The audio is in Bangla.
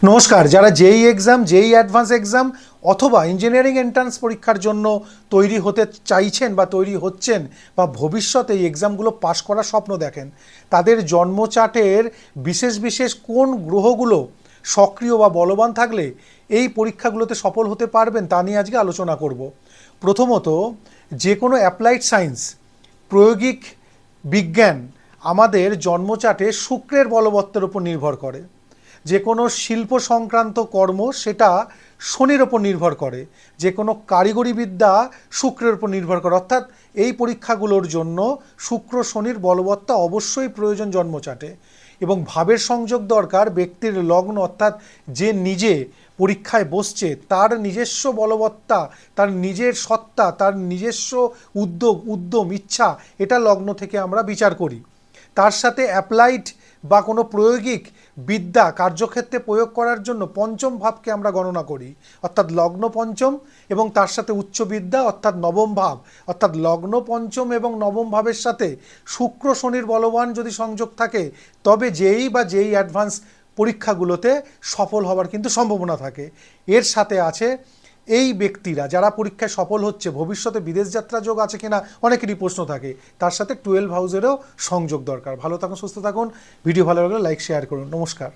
নমস্কার। যারা জেই এক্সাম, জেই অ্যাডভান্স এক্সাম অথবা ইঞ্জিনিয়ারিং এন্ট্রান্স পরীক্ষার জন্য তৈরি হতে চাইছেন বা তৈরি হচ্ছেন বা ভবিষ্যতে এই এক্সামগুলো পাশ করার স্বপ্ন দেখেন, তাদের জন্মচার্টের বিশেষ বিশেষ কোন গ্রহগুলো সক্রিয় বা বলবান থাকলে এই পরীক্ষাগুলোতে সফল হতে পারবেন তা নিয়ে আজকে আলোচনা করব। প্রথমত, যে কোনো অ্যাপ্লাইড সায়েন্স, প্রায়োগিক বিজ্ঞান আমাদের জন্মচার্টে শুক্রের বলবত্তের উপর নির্ভর করে। যে কোনো শিল্প সংক্রান্ত কর্ম সেটা শনির ওপর নির্ভর করে। যে কোনো কারিগরি বিদ্যা শুক্রের উপর নির্ভর করে। অর্থাৎ এই পরীক্ষাগুলোর জন্য শুক্র শনির বলবত্তা অবশ্যই প্রয়োজন জন্মচাটে। এবং ভাবের সংযোগ দরকার ব্যক্তির লগ্ন, অর্থাৎ যে নিজে পরীক্ষায় বসছে তার নিজস্ব বলবত্তা, তার নিজের সত্তা, তার নিজস্ব উদ্যম ইচ্ছা, এটা লগ্ন থেকে আমরা বিচার করি। তার সাথে অ্যাপ্লাইড বা কোনো প্রায়োগিক বিদ্যা কার্যক্ষেত্রে প্রয়োগ করার জন্য পঞ্চম ভাবকে আমরা গণনা করি, অর্থাৎ লগ্ন পঞ্চম, এবং তার সাথে উচ্চ বিদ্যা অর্থাৎ নবম ভাব। অর্থাৎ লগ্ন পঞ্চম এবং নবম ভাবের সাথে শুক্র শনির বলবান যদি সংযোগ থাকে, তবে যেই বা যেই অ্যাডভান্স পরীক্ষাগুলোতে সফল হওয়ার কিন্তু সম্ভাবনা থাকে। এর সাথে আছে এই ব্যক্তিরা যারা পরীক্ষায় সফল হচ্ছে, ভবিষ্যতে বিদেশ যাত্রা যোগ আছে কিনা অনেকেরই প্রশ্ন থাকে। তার সাথে 12 হাউসেরও সংযোগ দরকার। ভালো থাকুন, সুস্থ থাকুন। ভিডিও ভালো লাগলে লাইক শেয়ার করুন। নমস্কার।